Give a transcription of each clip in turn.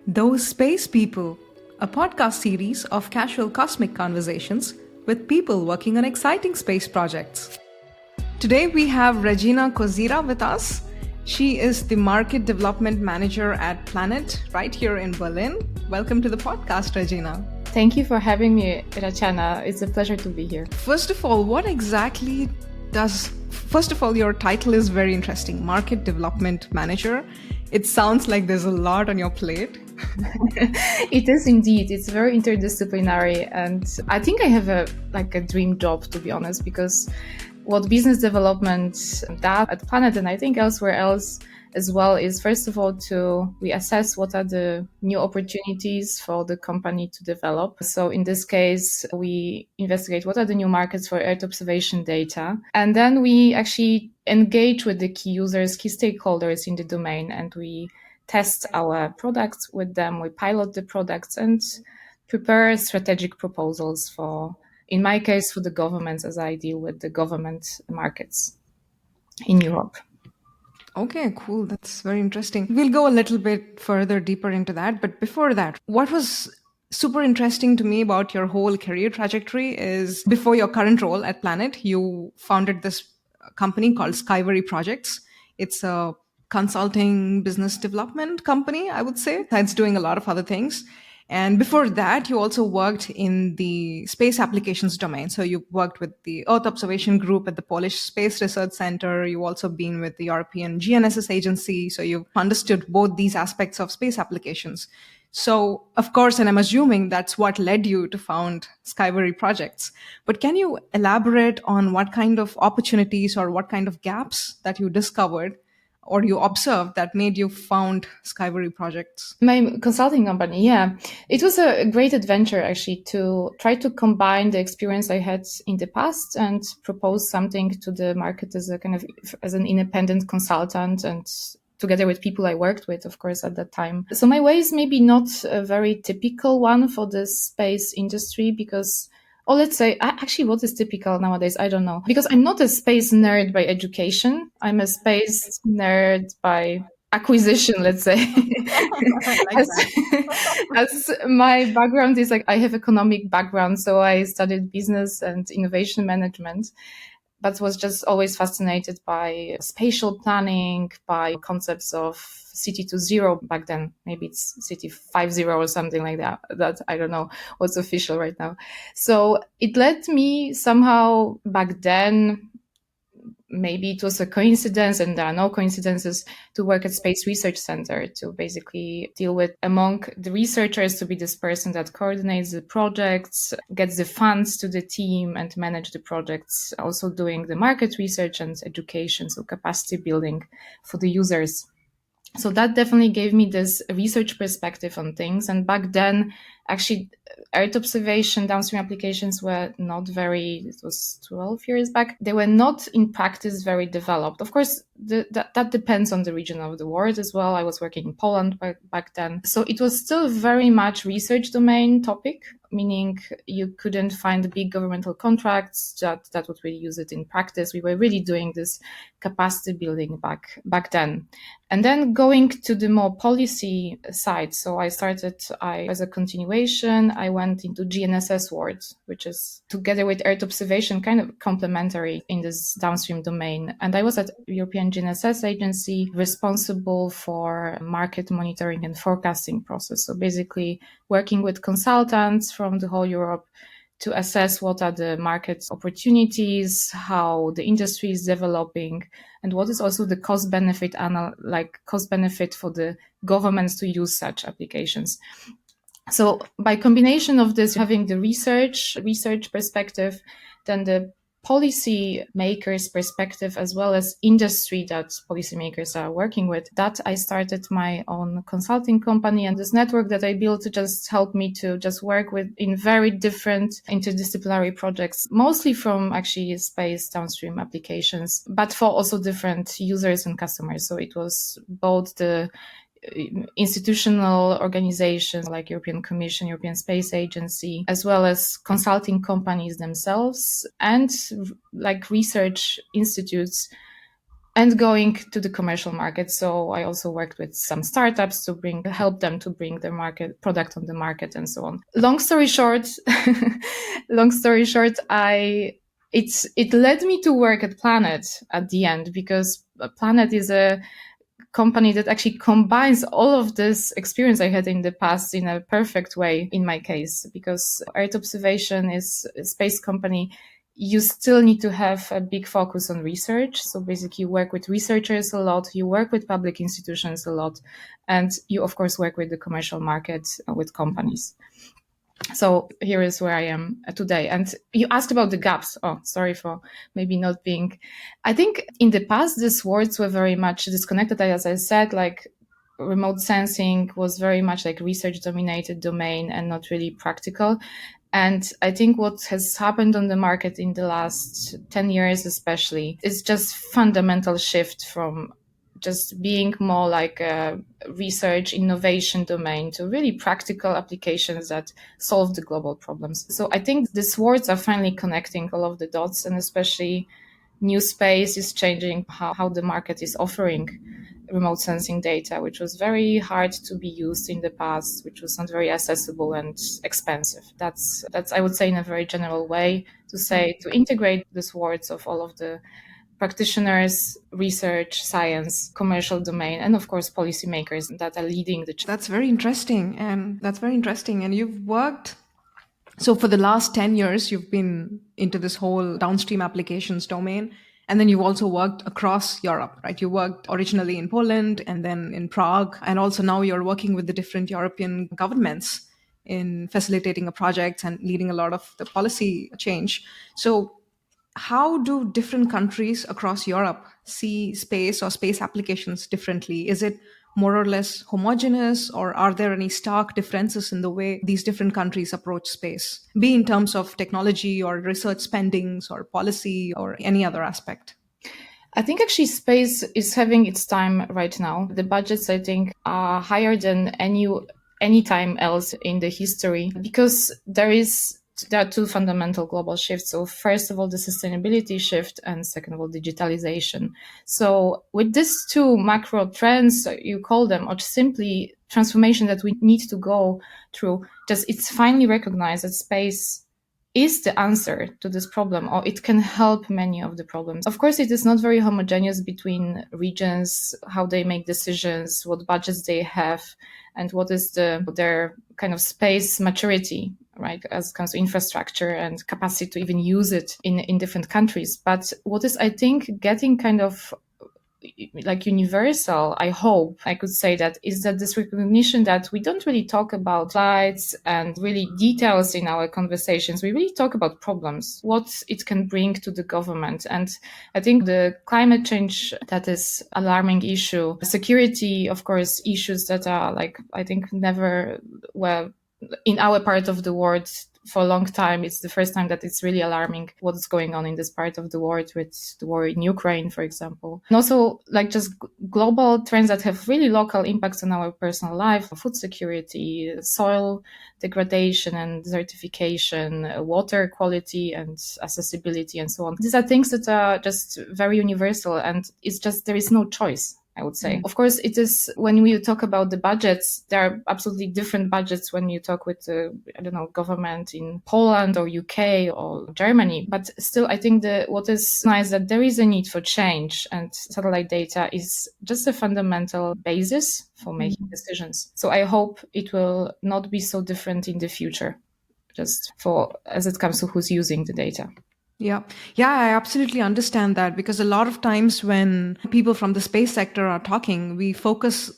Those Space People, a podcast series of casual cosmic conversations with people working on exciting space projects. Today we have Regina Kozyra with us. She is the Market Development Manager at Planet right here in Berlin. Welcome to the podcast, Regina. Thank you for having me, Rachana. It's a pleasure to be here. First of all, your title is very interesting, Market Development Manager. It sounds like there's a lot on your plate. It is indeed. It's very interdisciplinary, and I think I have a dream job, to be honest, because what business development does at Planet, and I think elsewhere else as well, is first of all we assess what are the new opportunities for the company to develop. So in this case, we investigate what are the new markets for Earth observation data, and then we actually engage with the key users, key stakeholders in the domain, and we test our products with them. We pilot the products and prepare strategic proposals for, in my case, for the governments, as I deal with the government markets in Europe. Okay, cool. That's very interesting. We'll go a little bit further deeper into that. But before that, what was super interesting to me about your whole career trajectory is before your current role at Planet, you founded this company called Skyvory Projects. It's a consulting business development company, I would say. It's doing a lot of other things. And before that, you also worked in the space applications domain. So you worked with the Earth Observation Group at the Polish Space Research Center. You've also been with the European GNSS agency. So you've understood both these aspects of space applications. So, of course, and I'm assuming that's what led you to found Skyvory Projects. But can you elaborate on what kind of opportunities or what kind of gaps that you discovered or you observed that made you found Skyvory Projects? My consulting company, yeah. It was a great adventure, actually, to try to combine the experience I had in the past and propose something to the market as an independent consultant and together with people I worked with, of course, at that time. So my way is maybe not a very typical one for the space industry because, or let's say, actually, what is typical nowadays? I don't know. Because I'm not a space nerd by education. I'm a space nerd by acquisition, let's say. As my background is I have economic background, so I studied business and innovation management, but was just always fascinated by spatial planning, by concepts of city to zero back then. Maybe it's city 5.0 or something like that. That I don't know what's official right now. So it led me somehow back then, maybe it was a coincidence, and there are no coincidences, to work at Space Research Center to basically deal with, among the researchers, to be this person that coordinates the projects, gets the funds to the team and manage the projects, also doing the market research and education, so capacity building for the users. So that definitely gave me this research perspective on things. And back then, actually, Earth observation downstream applications were not very, it was 12 years back, they were not in practice very developed. Of course, that depends on the region of the world as well. I was working in Poland back then. So it was still very much research domain topic, meaning you couldn't find big governmental contracts that would really use it in practice. We were really doing this capacity building back then. And then going to the more policy side. So I as a continuation, I went into GNSS world, which is together with Earth observation, kind of complementary in this downstream domain. And I was at European GNSS agency responsible for market monitoring and forecasting process. So basically working with consultants from the whole Europe to assess what are the market opportunities, how the industry is developing, and what is also the cost benefit for the governments to use such applications. So by combination of this, having the research perspective, then the policy makers perspective, as well as industry that policymakers are working with, that I started my own consulting company, and this network that I built just helped me to just work in very different interdisciplinary projects, mostly from actually space downstream applications, but for also different users and customers. So it was both the institutional organizations like European Commission, European Space Agency, as well as consulting companies themselves and like research institutes and going to the commercial market. So I also worked with some startups to help them to bring their product on the market and so on. Long story short, it led me to work at Planet at the end, because Planet is a company that actually combines all of this experience I had in the past in a perfect way in my case, because Earth observation is a space company. You still need to have a big focus on research. So basically you work with researchers a lot, you work with public institutions a lot, and you of course work with the commercial market, with companies. So here is where I am today. And you asked about the gaps. Oh, sorry for maybe not being. I think in the past, these words were very much disconnected. As I said, like remote sensing was very much like research dominated domain and not really practical. And I think what has happened on the market in the last 10 years, especially, is just fundamental shift from just being more like a research innovation domain to really practical applications that solve the global problems. So I think these words are finally connecting all of the dots, and especially new space is changing how the market is offering remote sensing data, which was very hard to be used in the past, which was not very accessible and expensive. That's I would say in a very general way to integrate these words of all of the practitioners, research, science, commercial domain, and of course policymakers that are leading the. That's very interesting. And you've worked. So for the last 10 years, you've been into this whole downstream applications domain. And then you've also worked across Europe, right? You worked originally in Poland and then in Prague. And also now you're working with the different European governments in facilitating a project and leading a lot of the policy change. So how do different countries across Europe see space or space applications differently? Is it more or less homogeneous, or are there any stark differences in the way these different countries approach space, be in terms of technology or research spendings or policy or any other aspect? I think actually space is having its time right now. The budgets, I think, are higher than any time else in the history, because there are two fundamental global shifts. So first of all, the sustainability shift, and second of all, digitalization. So with these two macro trends, you call them, or simply transformation that we need to go through, just it's finally recognized that space is the answer to this problem, or it can help many of the problems. Of course, it is not very homogeneous between regions, how they make decisions, what budgets they have, and what is their kind of space maturity, right, as it comes to infrastructure and capacity to even use it in different countries. But what is, I think, getting kind of like universal, I hope I could say, that is that this recognition that we don't really talk about slides and really details in our conversations. We really talk about problems, what it can bring to the government. And I think the climate change, that is alarming issue, security, of course, issues that are like, I think never were in our part of the world for a long time. It's the first time that it's really alarming what's going on in this part of the world with the war in Ukraine, for example. And also like just global trends that have really local impacts on our personal life, food security, soil degradation and desertification, water quality and accessibility, and so on. These are things that are just very universal, and it's just, there is no choice, I would say. Of course, it is, when we talk about the budgets, there are absolutely different budgets when you talk with the, I don't know, government in Poland or UK or Germany. But still, I think what is nice that there is a need for change, and satellite data is just a fundamental basis for making decisions. So I hope it will not be so different in the future, just for as it comes to who's using the data. Yeah. Yeah, I absolutely understand that, because a lot of times when people from the space sector are talking, we focus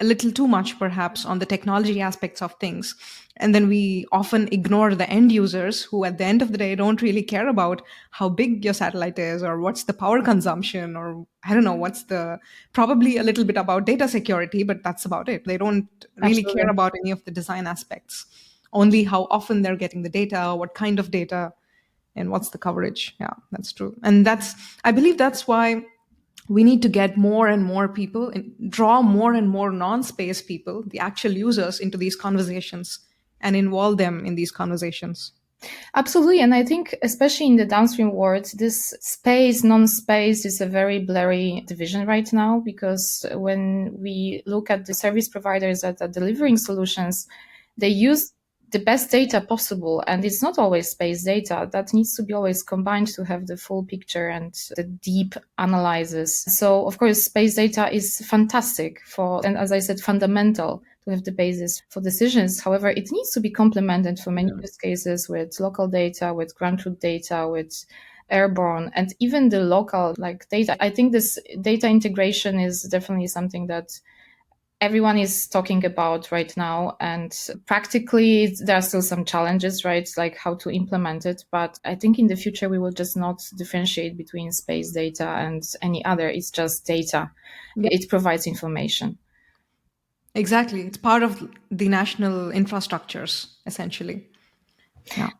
a little too much perhaps on the technology aspects of things. And then we often ignore the end users who at the end of the day don't really care about how big your satellite is or what's the power consumption, or I don't know, probably a little bit about data security, but that's about it. They don't really Absolutely. care about any of the design aspects, only how often they're getting the data, what kind of data, and what's the coverage. Yeah, that's true. And I believe that's why we need to get more and more people and draw more and more non-space people, the actual users, into these conversations and involve them in these conversations. Absolutely. And I think, especially in the downstream world, this space, non-space is a very blurry division right now, because when we look at the service providers that are delivering solutions, they use the best data possible. And it's not always space data that needs to be always combined to have the full picture and the deep analysis. So, of course, space data is fantastic and as I said, fundamental to have the basis for decisions. However, it needs to be complemented for many use cases with local data, with ground truth data, with airborne, and even the local data. I think this data integration is definitely something that everyone is talking about right now. And practically, there are still some challenges, right? Like how to implement it. But I think in the future, we will just not differentiate between space data and any other. It's just data. Yeah. It provides information. Exactly. It's part of the national infrastructures, essentially. Yeah.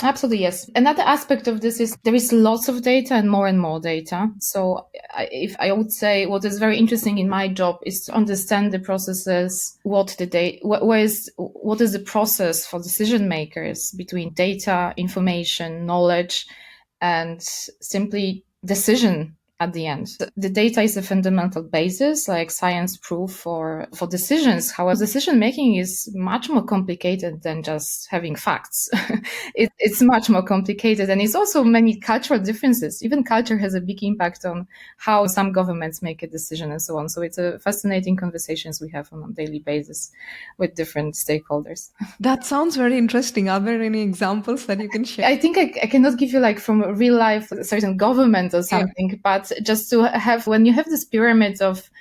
Absolutely, yes. Another aspect of this is there is lots of data and more data. So if I would say what is very interesting in my job is to understand the processes, what is the process for decision makers between data, information, knowledge, and simply decision at the end. The data is a fundamental basis, like science proof for decisions. However, decision making is much more complicated than just having facts. It's much more complicated, and it's also many cultural differences. Even culture has a big impact on how some governments make a decision and so on. So it's a fascinating conversations we have on a daily basis with different stakeholders. That sounds very interesting. Are there any examples that you can share? I think I cannot give you from real life a certain government or something, but just to have, when you have this pyramid of,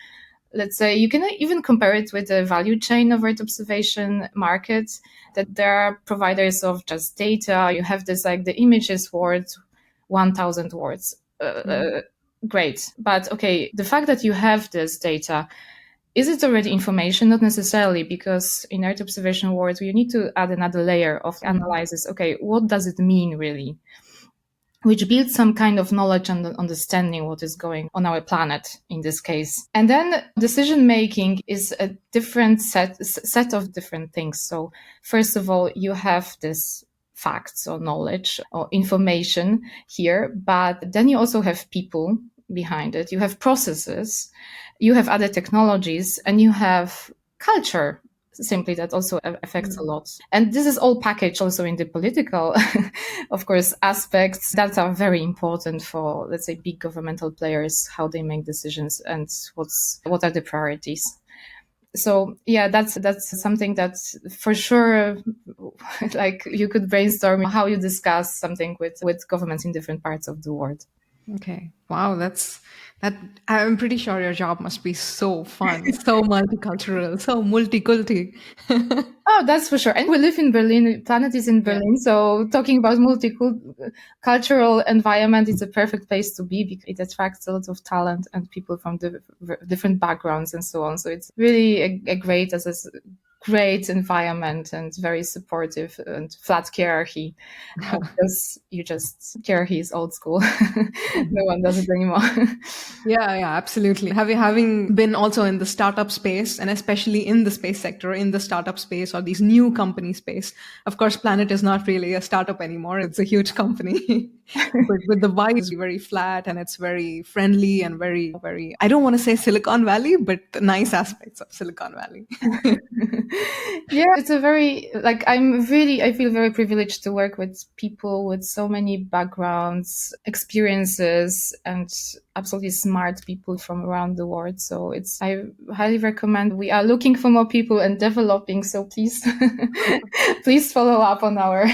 let's say, you can even compare it with the value chain of Earth observation market, that there are providers of just data. You have this the images words, 1,000 words. Great. But okay, the fact that you have this data, is it already information? Not necessarily, because in Earth observation world, you need to add another layer of analysis. Okay, what does it mean really? Which builds some kind of knowledge and understanding what is going on our planet in this case. And then decision making is a different set of different things. So first of all, you have this facts or knowledge or information here, but then you also have people behind it. You have processes, you have other technologies, and you have culture simply that also affects a lot. And this is all packaged also in the political, of course, aspects that are very important for, let's say, big governmental players, how they make decisions and what are the priorities. So yeah, that's something that for sure, you could brainstorm how you discuss something with governments in different parts of the world. Okay. Wow, that I'm pretty sure your job must be so fun, so multicultural, so multiculti. Oh, that's for sure. And we live in Berlin. Planet is in Berlin. So talking about multicultural environment, it's a perfect place to be because it attracts a lot of talent and people from different backgrounds and so on. So it's really a great great environment and very supportive and flat hierarchy because hierarchy is old school. No one does it anymore. Yeah, absolutely. Having been also in the startup space and especially in the space sector, in the startup space or these new company space, of course, Planet is not really a startup anymore. It's a huge company. But with the vibe, it's very flat and it's very friendly and very, very, I don't want to say Silicon Valley, but the nice aspects of Silicon Valley. Yeah, it's I feel very privileged to work with people with so many backgrounds, experiences, and absolutely smart people from around the world. So I highly recommend. We are looking for more people and developing. So please, please follow up on our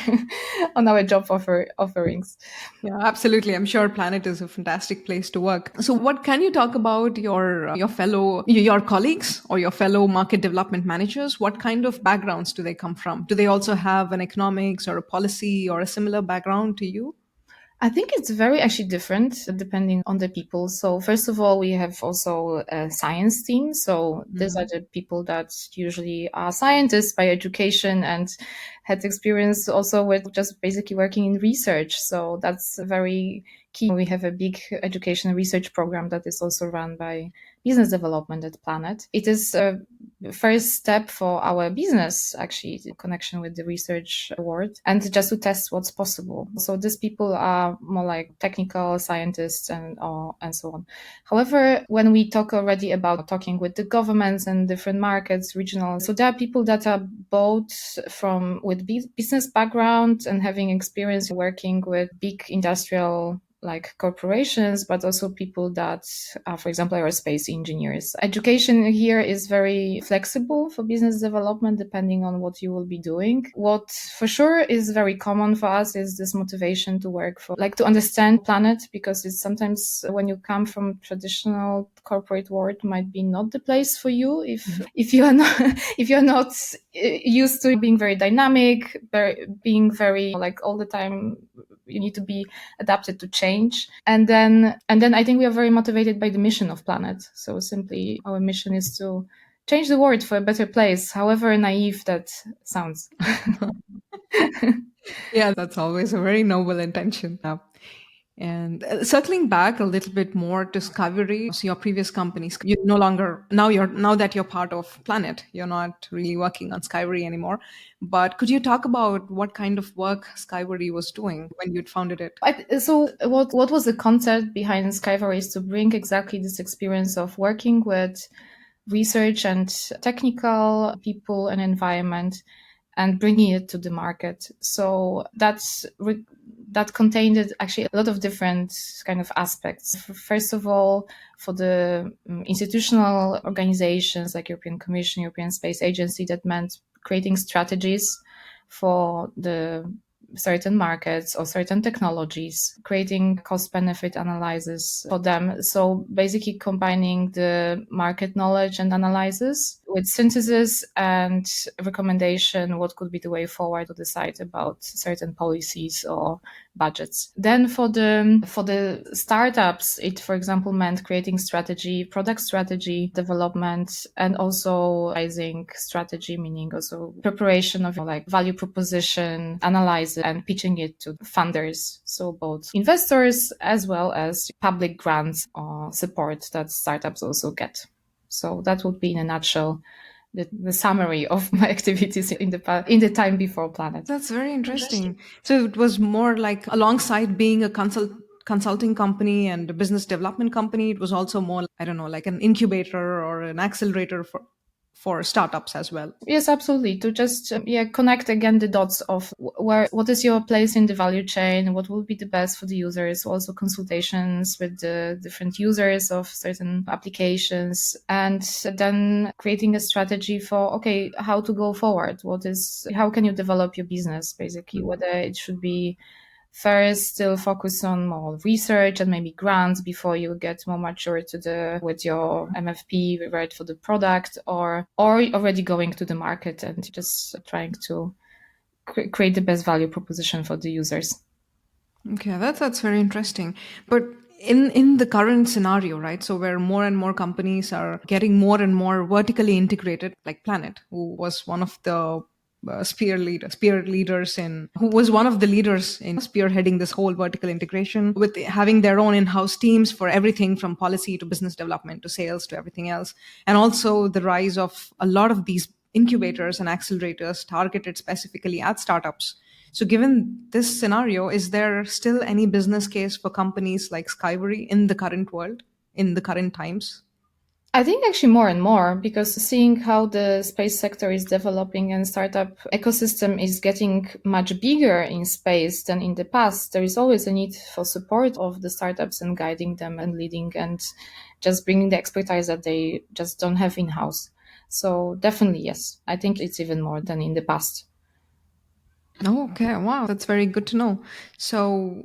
job offerings. Yeah, absolutely. I'm sure Planet is a fantastic place to work. So what can you talk about your colleagues or your fellow market development managers? What kind of backgrounds do they come from? Do they also have an economics or a policy or a similar background to you? I think it's very actually different depending on the people. So first of all, we have also a science team. So these are the people that usually are scientists by education and had experience also with just basically working in research. So that's very key. We have a big education and research program that is also run by business development at Planet. It is first step for our business, actually, in connection with the research world, and just to test what's possible. So these people are more like technical scientists and so on. However, when we talk already about talking with the governments and different markets, regional, so there are people that are both with business background and having experience working with big industrial like corporations, but also people that are, for example, aerospace engineers. Education here is very flexible for business development, depending on what you will be doing. What for sure is very common for us is this motivation to work for, like to understand planet, because it's sometimes when you come from traditional corporate world might be not the place for you if you are not if you're not used to being very dynamic, being very like all the time you need to be adapted to change. And then I think we are very motivated by the mission of Planet. So simply our mission is to change the world for a better place, however naive that sounds. Yeah, that's always a very noble intention. And circling back a little bit more to Skyvory, so your previous companies, you no longer now that you're part of Planet, you're not really working on Skyvory anymore. But could you talk about what kind of work Skyvory was doing when you'd founded it? So what was the concept behind Skyvory is to bring exactly this experience of working with research and technical people and environment and bringing it to the market. So that contained actually a lot of different kind of aspects. First of all, for the institutional organizations like European Commission, European Space Agency, that meant creating strategies for the certain markets or certain technologies, creating cost benefit analysis for them. So basically combining the market knowledge and analysis with synthesis and recommendation, what could be the way forward to decide about certain policies or budgets. Then for the startups, it, for example, meant creating strategy, product strategy development, and also pricing strategy, meaning also preparation of like value proposition, analysis, and pitching it to funders. So both investors as well as public grants or support that startups also get. So that would be in a nutshell the summary of my activities in the time before Planet. That's very interesting. So it was more like alongside being a consulting company and a business development company, it was also more, I don't know, like an incubator or an accelerator for startups as well. Yes, absolutely. To just connect again the dots of what is your place in the value chain, what will be the best for the users, also consultations with the different users of certain applications, and then creating a strategy for how to go forward. How can you develop your business, basically, whether it should be first still focus on more research and maybe grants before you get more mature with your MFP right for the product, or already going to the market and just trying to create the best value proposition for the users. Okay, that's very interesting. But in the current scenario, right? So where more and more companies are getting more and more vertically integrated, like Planet, who was one of the spear leaders who was one of the leaders in spearheading this whole vertical integration with having their own in-house teams for everything from policy to business development to sales to everything else. And also the rise of a lot of these incubators and accelerators targeted specifically at startups. So given this scenario, is there still any business case for companies like Skyvory in the current world, in the current times? I think actually more and more, because seeing how the space sector is developing and startup ecosystem is getting much bigger in space than in the past, there is always a need for support of the startups and guiding them and leading and just bringing the expertise that they just don't have in-house. So definitely, yes, I think it's even more than in the past. Oh, okay. Wow. That's very good to know. So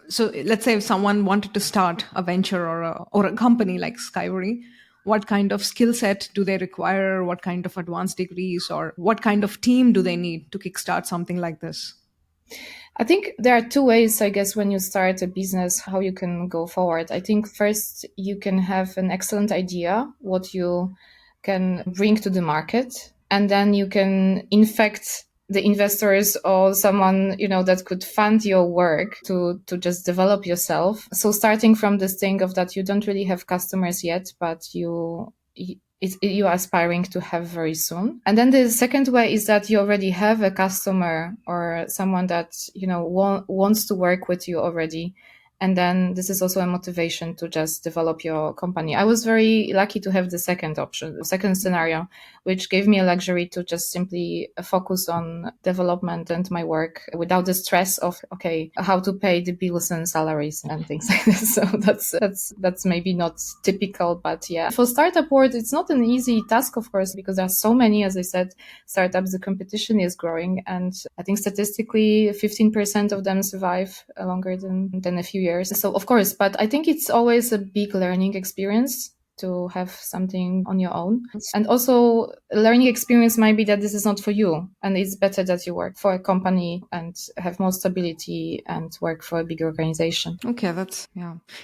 so let's say if someone wanted to start a venture or a company like Skyvory, what kind of skill set do they require? What kind of advanced degrees or what kind of team do they need to kickstart something like this? I think there are two ways, I guess, when you start a business, how you can go forward. I think first you can have an excellent idea, what you can bring to the market, and then you can infect the investors or someone, that could fund your work to just develop yourself. So starting from this thing of that you don't really have customers yet, but you are aspiring to have very soon. And then the second way is that you already have a customer or someone that, wants to work with you already. And then this is also a motivation to just develop your company. I was very lucky to have the second option, the second scenario, which gave me a luxury to just simply focus on development and my work without the stress of, okay, how to pay the bills and salaries and things like this. So that's maybe not typical, but yeah. For startup world, it's not an easy task, of course, because there are so many, as I said, startups, the competition is growing. And I think statistically 15% of them survive longer than a few years. So of course, but I think it's always a big learning experience to have something on your own. And also learning experience might be that this is not for you. And it's better that you work for a company and have more stability and work for a big organization. Okay,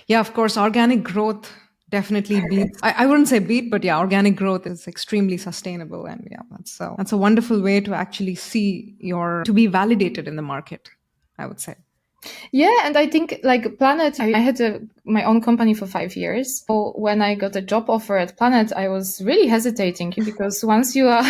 yeah, of course, organic growth definitely beats, I wouldn't say beat, but yeah, organic growth is extremely sustainable. And yeah, that's a wonderful way to actually to be validated in the market, I would say. Yeah, and I think like Planet, I had my own company for 5 years. So when I got a job offer at Planet, I was really hesitating because once you are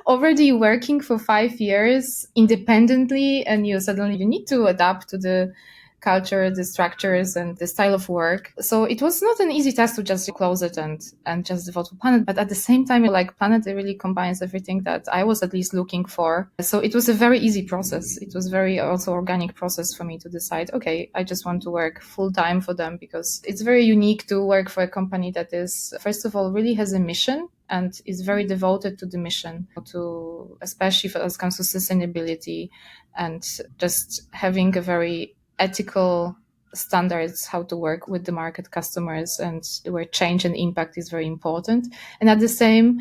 already working for 5 years independently and you need to adapt to the culture, the structures and the style of work. So it was not an easy task to just close it and just devote to Planet. But at the same time, like Planet, it really combines everything that I was at least looking for. So it was a very easy process. It was very also organic process for me to decide, okay, I just want to work full time for them because it's very unique to work for a company that is, first of all, really has a mission and is very devoted to the mission, to especially as it comes to sustainability and just having a very ethical standards, how to work with the market customers and where change and impact is very important. And at the same,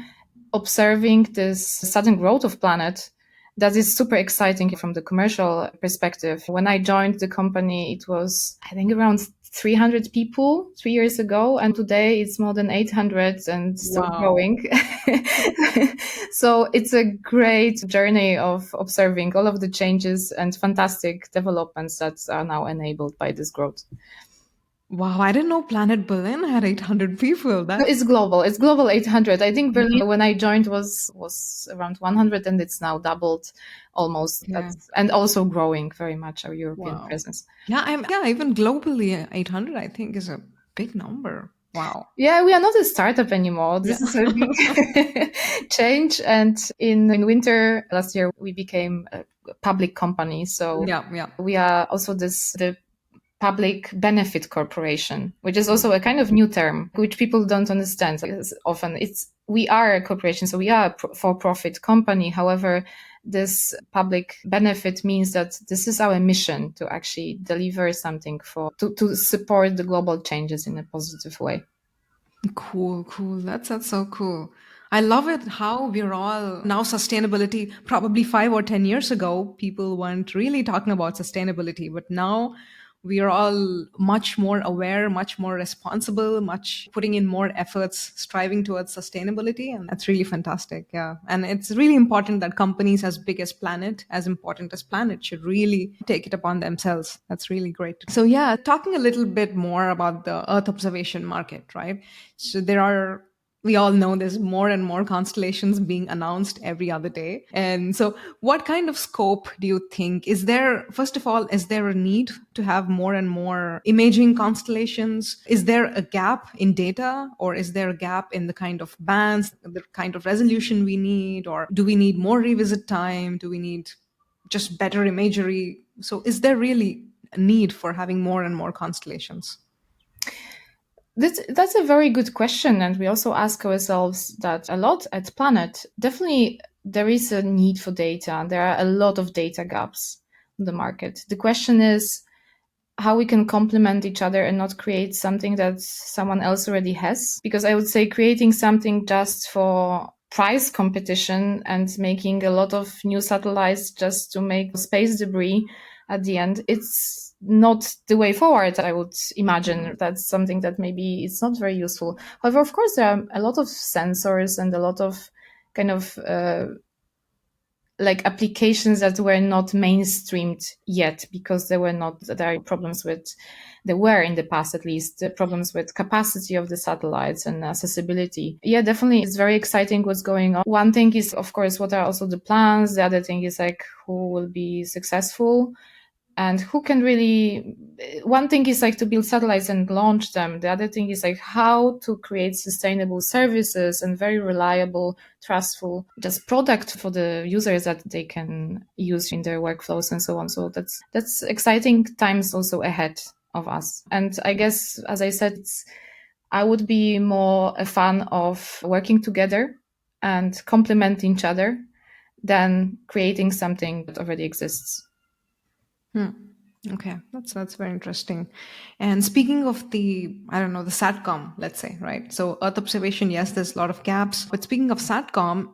observing this sudden growth of Planet, that is super exciting from the commercial perspective. When I joined the company, it was, I think, around 300 people 3 years ago. And today it's more than 800 and still growing. So it's a great journey of observing all of the changes and fantastic developments that are now enabled by this growth. Wow, I didn't know Planet Berlin had 800 people. It's global. It's global 800. I think Berlin, when I joined, was around 100, and it's now doubled almost. Yeah. And also growing very much our European presence. Yeah, even globally, 800, I think, is a big number. Wow. Yeah, we are not a startup anymore. This is a big change. And in winter last year, we became a public company. So we are also the public benefit corporation, which is also a kind of new term, which people don't understand. Often we are a corporation, so we are a for-profit company. However, this public benefit means that this is our mission to actually deliver something to support the global changes in a positive way. Cool. That's so cool. I love it how we're all now sustainability. Probably 5 or 10 years ago, people weren't really talking about sustainability, but now we are all much more aware, much more responsible, much putting in more efforts, striving towards sustainability. And that's really fantastic. Yeah. And it's really important that companies as big as important as Planet, should really take it upon themselves. That's really great. So yeah, talking a little bit more about the Earth observation market, right? So we all know there's more and more constellations being announced every other day. And so what kind of scope do you think is there? First of all, is there a need to have more and more imaging constellations? Is there a gap in data, or is there a gap in the kind of bands, the kind of resolution we need? Or do we need more revisit time? Do we need just better imagery? So is there really a need for having more and more constellations? That's a very good question. And we also ask ourselves that a lot at Planet. Definitely, there is a need for data. There are a lot of data gaps in the market. The question is how we can complement each other and not create something that someone else already has. Because I would say creating something just for price competition and making a lot of new satellites just to make space debris at the end, it's not the way forward, I would imagine. That's something that maybe it's not very useful. However, of course, there are a lot of sensors and a lot of kind of like applications that were not mainstreamed yet, because there are problems with, there were in the past at least, the problems with capacity of the satellites and accessibility. Yeah, definitely it's very exciting what's going on. One thing is, of course, what are also the plans. The other thing is like who will be successful and who can really, one thing is like to build satellites and launch them. The other thing is like how to create sustainable services and very reliable, trustful just product for the users that they can use in their workflows and so on. So that's exciting times also ahead of us. And I guess, as I said, I would be more a fan of working together and complement each other than creating something that already exists. Okay, that's very interesting. And speaking of the, I don't know, the SATCOM, let's say, right? So Earth observation, yes, there's a lot of gaps. But speaking of SATCOM,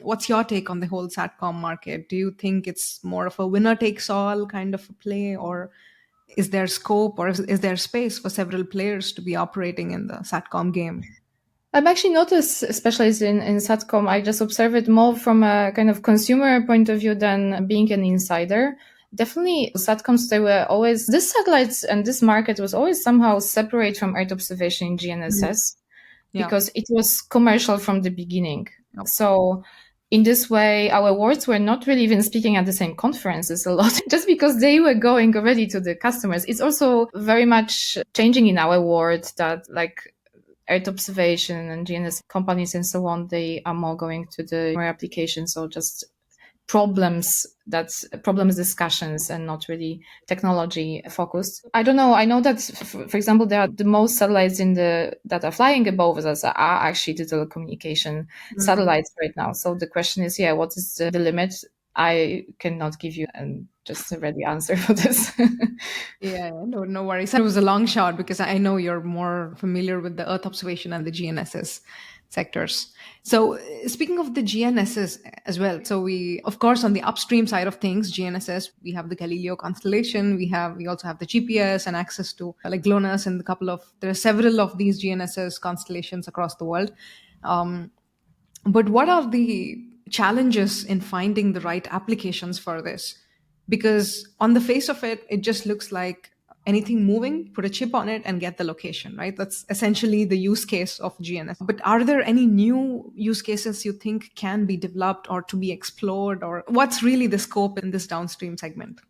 what's your take on the whole SATCOM market? Do you think it's more of a winner takes all kind of a play, or is there scope, or is there space for several players to be operating in the SATCOM game? I'm actually not a specialist in SATCOM. I just observe it more from a kind of consumer point of view than being an insider. Definitely, SATCOMs, they were always, this satellites and this market was always somehow separate from Earth observation in GNSS Yeah. because it was commercial from the beginning. Yep. So in this way, our words were not really even speaking at the same conferences a lot, just because they were going already to the customers. It's also very much changing in our world that like Earth observation and GNSS companies and so on, they are more going to the more applications or just problems discussions and not really technology focused. I don't know. I know that, for example, there are the most satellites that are flying above us are actually the telecommunication satellites right now. So the question is, what is the limit? I cannot give you just a ready answer for this. Yeah, no worries. It was a long shot because I know you're more familiar with the Earth observation and the GNSS sectors. So speaking of the GNSS as well, so we, of course, on the upstream side of things, GNSS, we have the Galileo constellation. We also have the GPS and access to like GLONASS and there are several of these GNSS constellations across the world. But what are the challenges in finding the right applications for this? Because on the face of it, it just looks like anything moving, put a chip on it and get the location, right? That's essentially the use case of GNS. But are there any new use cases you think can be developed or to be explored? Or what's really the scope in this downstream segment?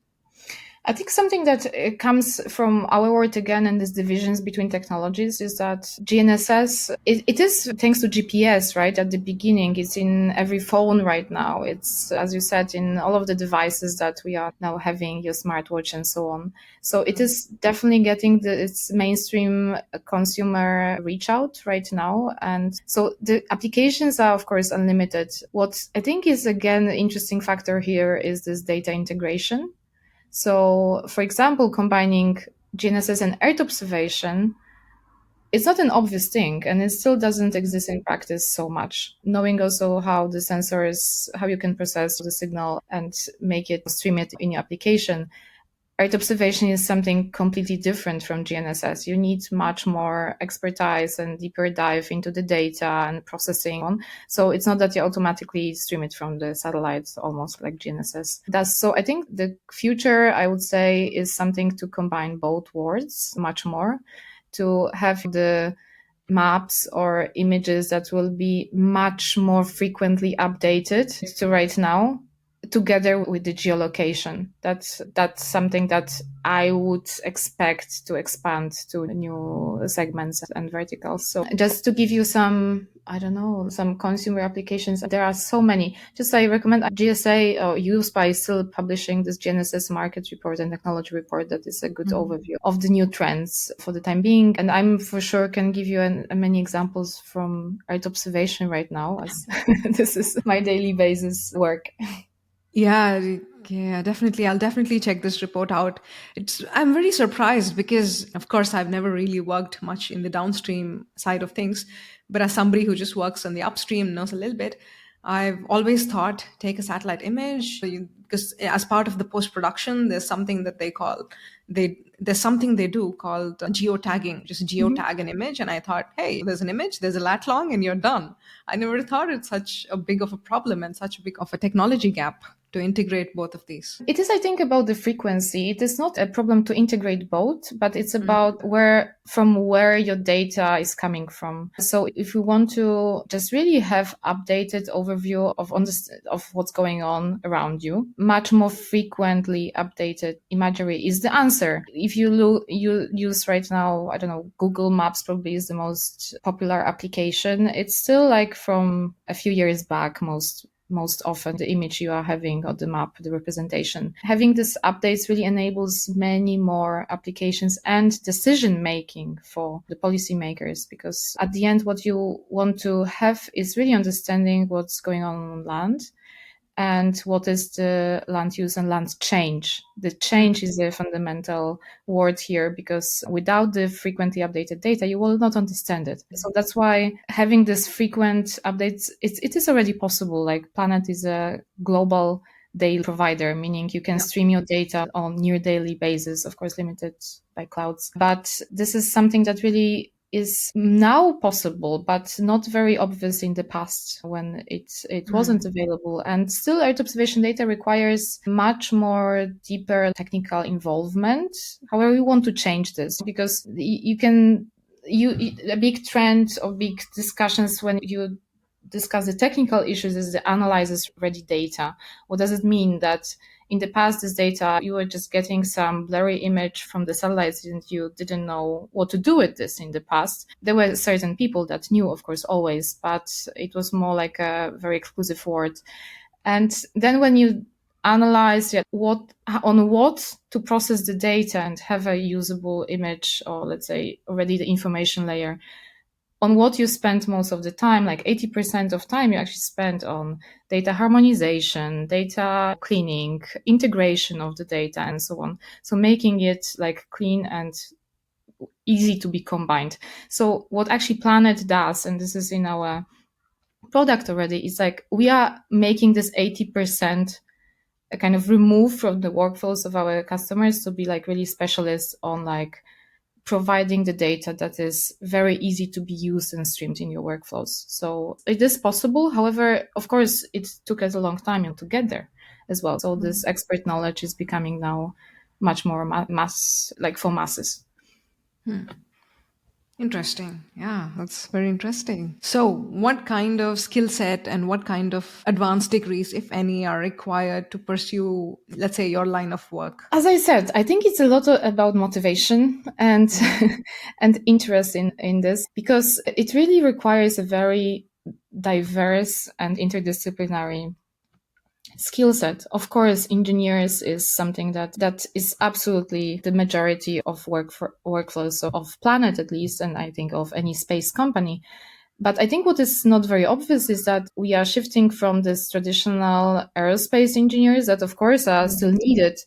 I think something that comes from our work again and these divisions between technologies is that GNSS, it is thanks to GPS, right? At the beginning, it's in every phone right now. It's, as you said, in all of the devices that we are now having, your smartwatch and so on. So it is definitely getting its mainstream consumer reach out right now. And so the applications are, of course, unlimited. What I think is, again, an interesting factor here is this data integration. So, for example, combining GNSS and Earth observation, it's not an obvious thing, and it still doesn't exist in practice so much. Knowing also how the sensors, how you can process the signal and make it, stream it in your application. Earth observation is something completely different from GNSS. You need much more expertise and deeper dive into the data and processing. So it's not that you automatically stream it from the satellites, almost like GNSS does. So I think the future, I would say, is something to combine both worlds much more, to have the maps or images that will be much more frequently updated to right now, together with the geolocation. That's something that I would expect to expand to new segments and verticals. So just to give you some, I don't know, some consumer applications, there are so many. Just I recommend GSA or USPI is still publishing this GNSS market report and technology report that is a good overview of the new trends for the time being. And I'm for sure can give you many examples from Earth observation right now, as this is my daily basis work. Yeah, definitely. I'll definitely check this report out. I'm very surprised because, of course, I've never really worked much in the downstream side of things. But as somebody who just works on the upstream, knows a little bit, I've always thought take a satellite image because as part of the post production, there's something that there's something they do called geotagging, just geotag an image. And I thought, hey, there's an image, there's a lat long, and you're done. I never thought it's such a big of a problem and such a big of a technology gap to integrate both of these. It is, I think, about the frequency. It is not a problem to integrate both, but it's about from where your data is coming from. So if we want to just really have updated overview of what's going on around you, much more frequently updated imagery is the answer. If you use right now, I don't know, Google Maps probably is the most popular application. It's still like from a few years back, most often the image you are having on the map, the representation. Having this updates really enables many more applications and decision making for the policymakers, because at the end, what you want to have is really understanding what's going on land and what is the land use and land change. The change is a fundamental word here, because without the frequently updated data, you will not understand it. So that's why having this frequent updates, it is already possible. Like Planet is a global daily provider, meaning you can stream your data on near daily basis, of course, limited by clouds. But this is something that really is now possible, but not very obvious in the past when it wasn't available. And still, Earth observation data requires much more deeper technical involvement. However, we want to change this, because a big trend of big discussions when you discuss the technical issues is the analyzes ready data. What does it mean? That in the past, this data, you were just getting some blurry image from the satellites and you didn't know what to do with this in the past. There were certain people that knew, of course, always, but it was more like a very exclusive word. And then when you analyze what to process the data and have a usable image, or let's say already the information layer, on what you spend most of the time, like 80% of time you actually spend on data harmonization, data cleaning, integration of the data, and so on. So making it like clean and easy to be combined. So what actually Planet does, and this is in our product already, is like we are making this 80% a kind of remove from the workflows of our customers to be like really specialists on like providing the data that is very easy to be used and streamed in your workflows. So it is possible. However, of course, it took us a long time to get there as well. So this expert knowledge is becoming now much more for masses. Interesting. Yeah, that's very interesting. So what kind of skill set and what kind of advanced degrees, if any, are required to pursue, let's say, your line of work? As I said, I think it's a lot about motivation and and interest in this, because it really requires a very diverse and interdisciplinary skill set. Of course, engineers is something that is absolutely the majority of workflows of Planet, at least, and I think of any space company. But I think what is not very obvious is that we are shifting from this traditional aerospace engineers that, of course, are still needed.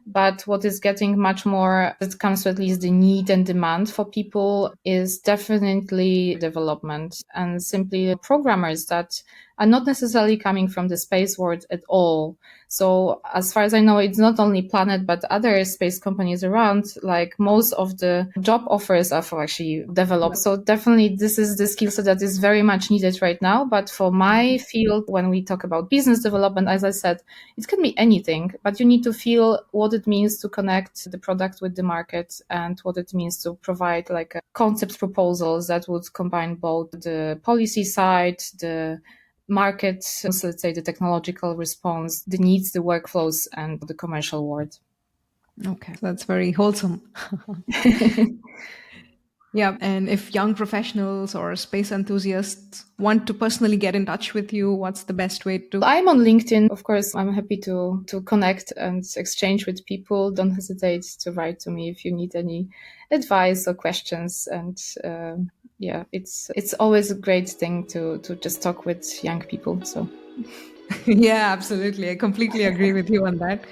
But what is getting much more, that comes to at least the need and demand for people, is definitely development and simply programmers that are not necessarily coming from the space world at all. So as far as I know, it's not only Planet, but other space companies around, like most of the job offers are for actually develop. So definitely this is the skill set that is very much needed right now. But for my field, when we talk about business development, as I said, it can be anything, but you need to feel what it means to connect the product with the market and what it means to provide like a concept proposals that would combine both the policy side, the market, so let's say the technological response, the needs, the workflows, and the commercial world. Okay, that's very wholesome. Yeah, and if young professionals or space enthusiasts want to personally get in touch with you, what's the best way to? I'm on LinkedIn. Of course, I'm happy to connect and exchange with people. Don't hesitate to write to me if you need any advice or questions. And yeah, it's always a great thing to just talk with young people. So Yeah, absolutely. I completely agree with you on that.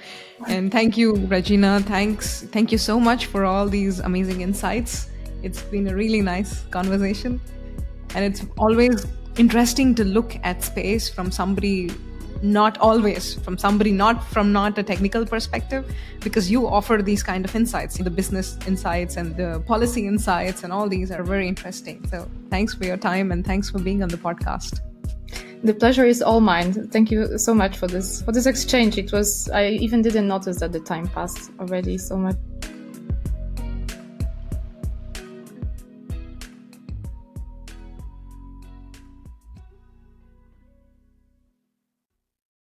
And thank you, Regina. Thank you so much for all these amazing insights. It's been a really nice conversation. And it's always interesting to look at space from somebody, not always from somebody, not a technical perspective, because you offer these kind of insights, the business insights and the policy insights, and all these are very interesting. So thanks for your time and thanks for being on the podcast. The pleasure is all mine. Thank you so much for this exchange. I even didn't notice that the time passed already so much.